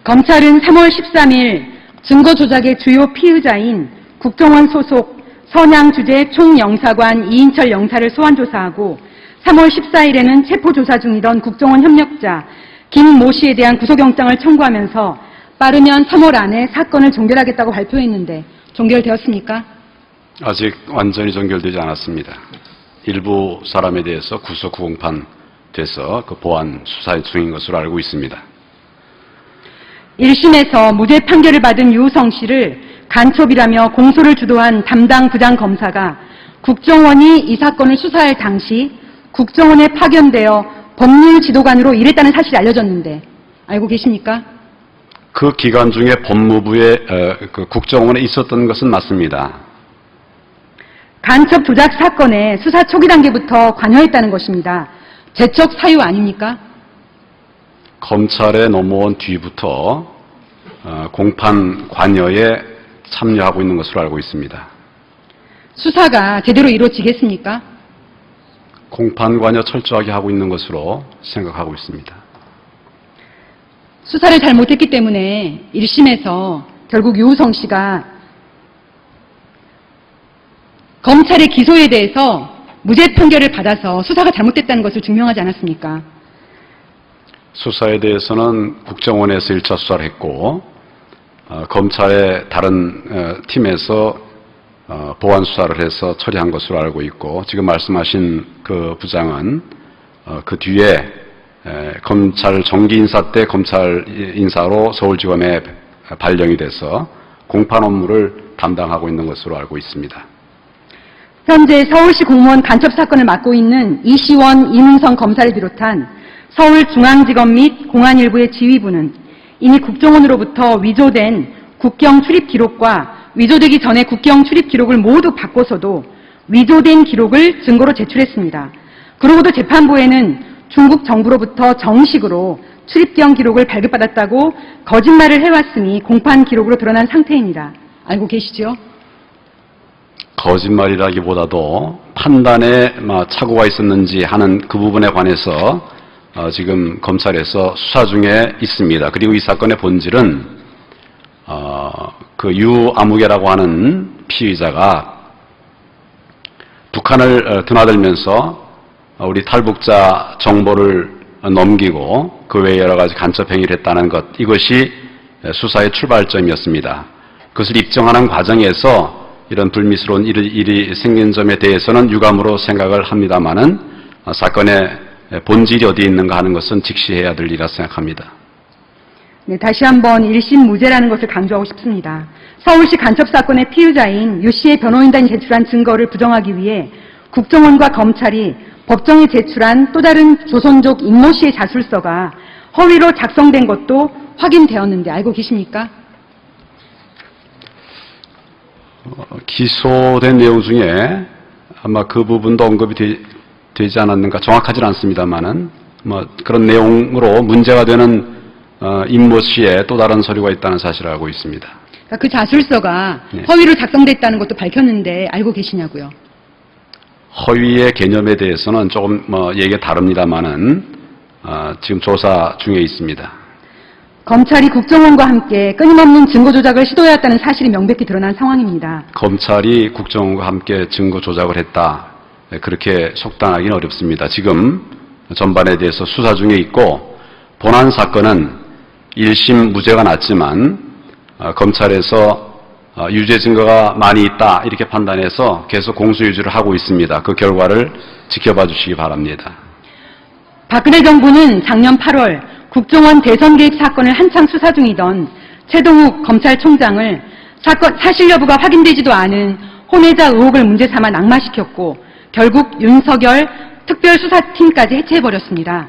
검찰은 3월 13일 증거 조작의 주요 피의자인 국정원 소속 선양주재 총영사관 이인철 영사를 소환 조사하고 3월 14일에는 체포 조사 중이던 국정원 협력자 김모 씨에 대한 구속영장을 청구하면서 빠르면 3월 안에 사건을 종결하겠다고 발표했는데 종결되었습니까? 아직 완전히 종결되지 않았습니다. 일부 사람에 대해서 구속 구공판 돼서 그 보안 수사 중인 것으로 알고 있습니다. 1심에서 무죄 판결을 받은 유우성 씨를 간첩이라며 공소를 주도한 담당 부장검사가 국정원이 이 사건을 수사할 당시 국정원에 파견되어 법률지도관으로 일했다는 사실이 알려졌는데 알고 계십니까? 그 기간 중에 법무부에 그 국정원에 있었던 것은 맞습니다. 간첩 조작 사건의 수사 초기 단계부터 관여했다는 것입니다. 제적 사유 아닙니까? 검찰에 넘어온 뒤부터 공판 관여에 참여하고 있는 것으로 알고 있습니다. 수사가 제대로 이루어지겠습니까? 공판 관여 철저하게 하고 있는 것으로 생각하고 있습니다. 수사를 잘못했기 때문에 1심에서 결국 유우성 씨가 검찰의 기소에 대해서 무죄 판결을 받아서 수사가 잘못됐다는 것을 증명하지 않았습니까? 수사에 대해서는 국정원에서 1차 수사를 했고 검찰의 다른 팀에서 보완 수사를 해서 처리한 것으로 알고 있고 지금 말씀하신 그 부장은 그 뒤에 검찰 정기 인사 때 검찰 인사로 서울지검에 발령이 돼서 공판 업무를 담당하고 있는 것으로 알고 있습니다. 현재 서울시 공무원 간첩 사건을 맡고 있는 이시원, 이문성 검사를 비롯한 서울중앙지검 및 공안일부의 지휘부는 이미 국정원으로부터 위조된 국경 출입 기록과 위조되기 전에 국경 출입 기록을 모두 바꿔서도 위조된 기록을 증거로 제출했습니다. 그러고도 재판부에는 중국 정부로부터 정식으로 출입경 기록을 발급받았다고 거짓말을 해왔으니 공판 기록으로 드러난 상태입니다. 알고 계시죠? 거짓말이라기보다도 판단에 착오가 있었는지 하는 그 부분에 관해서 지금 검찰에서 수사 중에 있습니다. 그리고 이 사건의 본질은 그 유아무개라고 하는 피의자가 북한을 드나들면서 우리 탈북자 정보를 넘기고 그 외에 여러 가지 간첩 행위를 했다는 것, 이것이 수사의 출발점이었습니다. 그것을 입증하는 과정에서 이런 불미스러운 일이 생긴 점에 대해서는 유감으로 생각을 합니다마는 사건의 본질이 어디에 있는가 하는 것은 직시해야 될 일이라 생각합니다. 네, 다시 한번 1심 무죄라는 것을 강조하고 싶습니다. 서울시 간첩 사건의 피의자인 유 씨의 변호인단이 제출한 증거를 부정하기 위해 국정원과 검찰이 법정에 제출한 또 다른 조선족 임모 씨의 자술서가 허위로 작성된 것도 확인되었는데 알고 계십니까? 기소된 내용 중에 아마 그 부분도 언급이 되지 않았는가 정확하지는 않습니다만은 그런 내용으로 문제가 되는 임모 씨의 또 다른 서류가 있다는 사실을 알고 있습니다. 그러니까 그 자술서가 네. 허위로 작성됐다는 것도 밝혔는데 알고 계시냐고요? 허위의 개념에 대해서는 조금 얘기가 다릅니다만은 지금 조사 중에 있습니다. 검찰이 국정원과 함께 끊임없는 증거 조작을 시도해왔다는 사실이 명백히 드러난 상황입니다. 검찰이 국정원과 함께 증거 조작을 했다. 그렇게 속단하기는 어렵습니다. 지금 전반에 대해서 수사 중에 있고 본안 사건은 1심 무죄가 났지만 검찰에서 유죄 증거가 많이 있다 이렇게 판단해서 계속 공소유지를 하고 있습니다. 그 결과를 지켜봐 주시기 바랍니다. 박근혜 정부는 작년 8월 국정원 대선 개입 사건을 한창 수사 중이던 최동욱 검찰총장을 사실 여부가 확인되지도 않은 혼외자 의혹을 문제 삼아 낙마시켰고 결국 윤석열 특별수사팀까지 해체해버렸습니다.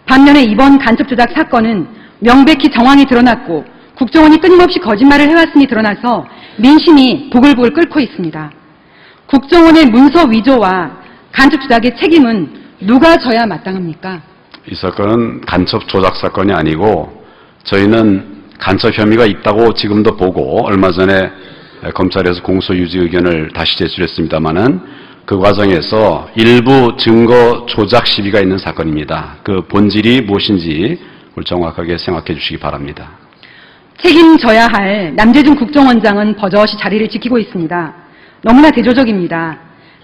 반면에 이번 간첩 조작 사건은 명백히 정황이 드러났고 국정원이 끊임없이 거짓말을 해왔음이 드러나서 민심이 부글부글 끓고 있습니다. 국정원의 문서 위조와 간첩 조작의 책임은 누가 져야 마땅합니까? 이 사건은 간첩 조작 사건이 아니고 저희는 간첩 혐의가 있다고 지금도 보고 얼마 전에 검찰에서 공소유지 의견을 다시 제출했습니다마는 그 과정에서 일부 증거 조작 시비가 있는 사건입니다. 그 본질이 무엇인지 정확하게 생각해 주시기 바랍니다. 책임져야 할 남재준 국정원장은 버젓이 자리를 지키고 있습니다. 너무나 대조적입니다.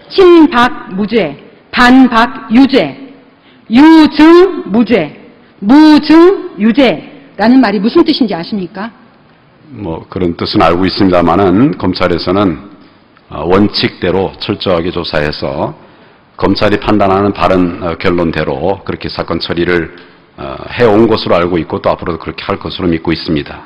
친박 무죄, 반박 유죄, 유증 무죄, 무증 유죄라는 말이 무슨 뜻인지 아십니까? 뭐 그런 뜻은 알고 있습니다만은 검찰에서는 원칙대로 철저하게 조사해서 검찰이 판단하는 바른 결론대로 그렇게 사건 처리를 해온 것으로 알고 있고 또 앞으로도 그렇게 할 것으로 믿고 있습니다.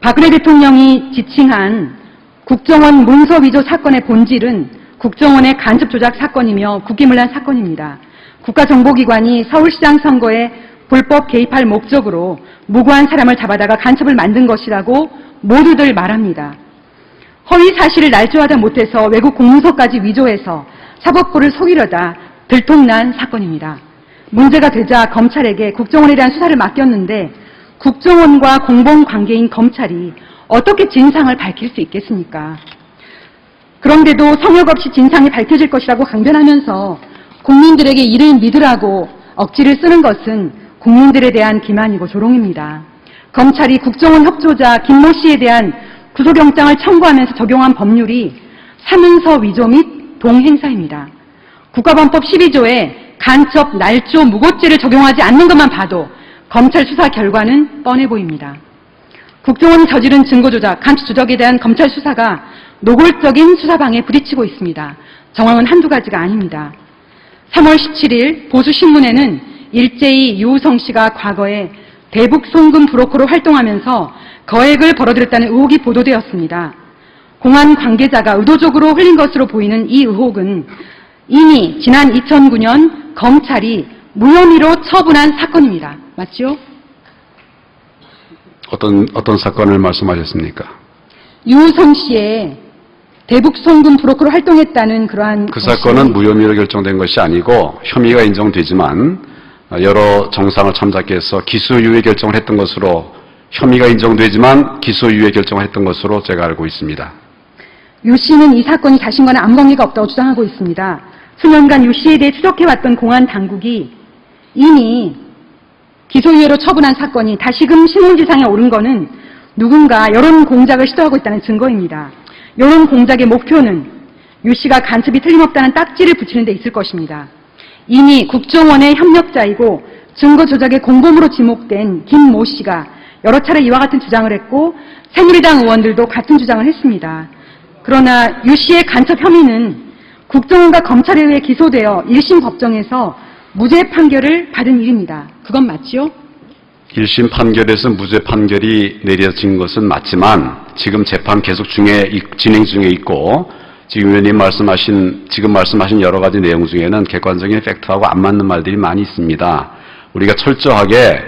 박근혜 대통령이 지칭한 국정원 문서 위조 사건의 본질은 국정원의 간첩 조작 사건이며 국기문란 사건입니다. 국가정보기관이 서울시장 선거에 불법 개입할 목적으로 무고한 사람을 잡아다가 간첩을 만든 것이라고 모두들 말합니다. 허위 사실을 날조하다 못해서 외국 공문서까지 위조해서 사법부를 속이려다 들통난 사건입니다. 문제가 되자 검찰에게 국정원에 대한 수사를 맡겼는데 국정원과 공범관계인 검찰이 어떻게 진상을 밝힐 수 있겠습니까? 그런데도 성역 없이 진상이 밝혀질 것이라고 강변하면서 국민들에게 이를 믿으라고 억지를 쓰는 것은 국민들에 대한 기만이고 조롱입니다. 검찰이 국정원 협조자 김모 씨에 대한 구속영장을 청구하면서 적용한 법률이 사문서 위조 및 동행사입니다. 국가범법 12조에 간첩, 날조, 무고죄를 적용하지 않는 것만 봐도 검찰 수사 결과는 뻔해 보입니다. 국정원이 저지른 증거조작, 간첩 조작에 대한 검찰 수사가 노골적인 수사방에 부딪히고 있습니다. 정황은 한두 가지가 아닙니다. 3월 17일 보수신문에는 일제히 유우성 씨가 과거에 대북 송금 브로커로 활동하면서 거액을 벌어들였다는 의혹이 보도되었습니다. 공안 관계자가 의도적으로 흘린 것으로 보이는 이 의혹은 이미 지난 2009년 검찰이 무혐의로 처분한 사건입니다. 맞죠? 어떤 사건을 말씀하셨습니까? 유우성 씨의 대북 송금 브로커로 활동했다는 그러한 그 사건은 무혐의로 결정된 것이 아니고 혐의가 인정되지만 여러 정상을 참작해서 기소유예 결정을 했던 것으로 혐의가 인정되지만 기소유예 결정을 했던 것으로 제가 알고 있습니다. 유 씨는 이 사건이 자신과는 아무 관계가 없다고 주장하고 있습니다. 수년간 유 씨에 대해 추적해왔던 공안 당국이 이미 기소유예로 처분한 사건이 다시금 신문지상에 오른 것은 누군가 여론 공작을 시도하고 있다는 증거입니다. 여론 공작의 목표는 유 씨가 간첩이 틀림없다는 딱지를 붙이는 데 있을 것입니다. 이미 국정원의 협력자이고 증거 조작의 공범으로 지목된 김모 씨가 여러 차례 이와 같은 주장을 했고 새누리당 의원들도 같은 주장을 했습니다. 그러나 유 씨의 간첩 혐의는 국정원과 검찰에 의해 기소되어 1심 법정에서 무죄 판결을 받은 일입니다. 그건 맞지요? 1심 판결에서 무죄 판결이 내려진 것은 맞지만 지금 재판 계속 진행 중에 있고 지금 의원님 지금 말씀하신 여러 가지 내용 중에는 객관적인 팩트하고 안 맞는 말들이 많이 있습니다. 우리가 철저하게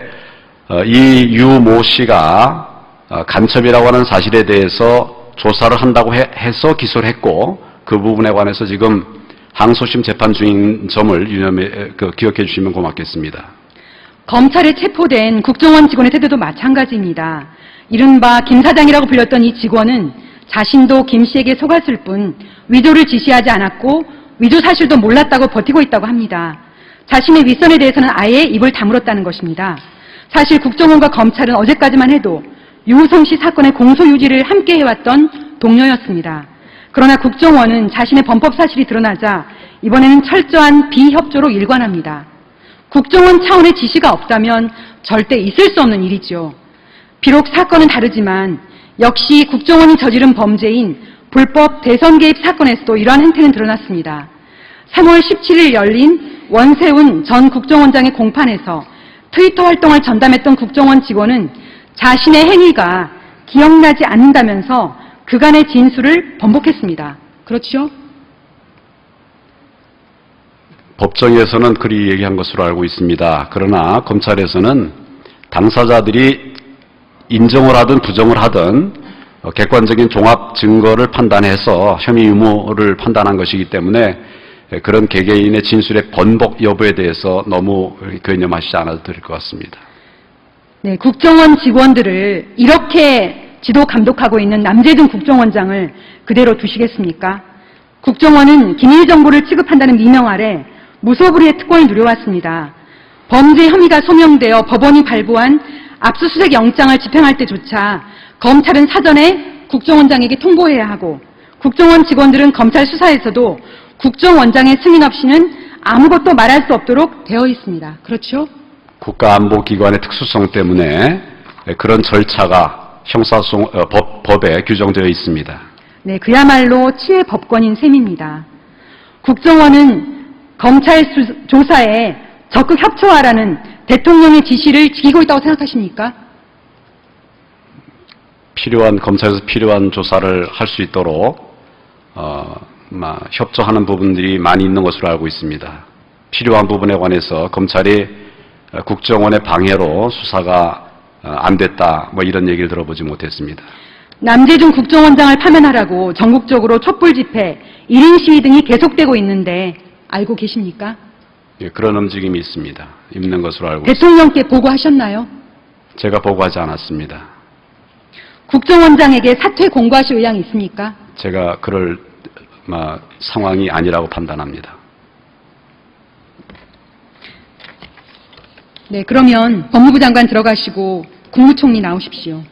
이 유모 씨가 간첩이라고 하는 사실에 대해서 조사를 한다고 해서 기소를 했고 그 부분에 관해서 지금 항소심 재판 중인 점을 기억해 주시면 고맙겠습니다. 검찰에 체포된 국정원 직원의 태도도 마찬가지입니다. 이른바 김 사장이라고 불렸던 이 직원은 자신도 김 씨에게 속았을 뿐 위조를 지시하지 않았고 위조 사실도 몰랐다고 버티고 있다고 합니다. 자신의 윗선에 대해서는 아예 입을 다물었다는 것입니다. 사실 국정원과 검찰은 어제까지만 해도 유우성 씨 사건의 공소유지를 함께 해왔던 동료였습니다. 그러나 국정원은 자신의 범법 사실이 드러나자 이번에는 철저한 비협조로 일관합니다. 국정원 차원의 지시가 없다면 절대 있을 수 없는 일이죠. 비록 사건은 다르지만 역시 국정원이 저지른 범죄인 불법 대선 개입 사건에서도 이러한 행태는 드러났습니다. 3월 17일 열린 원세훈 전 국정원장의 공판에서 트위터 활동을 전담했던 국정원 직원은 자신의 행위가 기억나지 않는다면서 그간의 진술을 번복했습니다. 그렇죠? 법정에서는 그리 얘기한 것으로 알고 있습니다. 그러나 검찰에서는 당사자들이 인정을 하든 부정을 하든 객관적인 종합 증거를 판단해서 혐의 유무를 판단한 것이기 때문에 그런 개개인의 진술의 번복 여부에 대해서 너무 괴념하시지 않아도 될 것 같습니다. 네, 국정원 직원들을 이렇게 지도 감독하고 있는 남재준 국정원장을 그대로 두시겠습니까? 국정원은 기밀 정보를 취급한다는 미명 아래 무소불위의 특권을 누려왔습니다. 범죄 혐의가 소명되어 법원이 발부한 압수수색 영장을 집행할 때조차 검찰은 사전에 국정원장에게 통보해야 하고 국정원 직원들은 검찰 수사에서도 국정원장의 승인 없이는 아무것도 말할 수 없도록 되어 있습니다. 그렇죠? 국가안보기관의 특수성 때문에 그런 절차가 법에 규정되어 있습니다. 네, 그야말로 치외 법권인 셈입니다. 국정원은 검찰 조사에 적극 협조하라는 대통령의 지시를 지키고 있다고 생각하십니까? 검찰에서 필요한 조사를 할 수 있도록 협조하는 부분들이 많이 있는 것으로 알고 있습니다. 필요한 부분에 관해서 검찰이 국정원의 방해로 수사가 안 됐다, 이런 얘기를 들어보지 못했습니다. 남재준 국정원장을 파면하라고 전국적으로 촛불 집회, 1인 시위 등이 계속되고 있는데 알고 계십니까? 예, 그런 움직임이 있습니다. 있는 것으로 알고 있습니다. 대통령께 보고하셨나요? 제가 보고하지 않았습니다. 국정원장에게 사퇴 공고하실 의향이 있습니까? 제가 그럴 상황이 아니라고 판단합니다. 네, 그러면 법무부 장관 들어가시고 국무총리 나오십시오.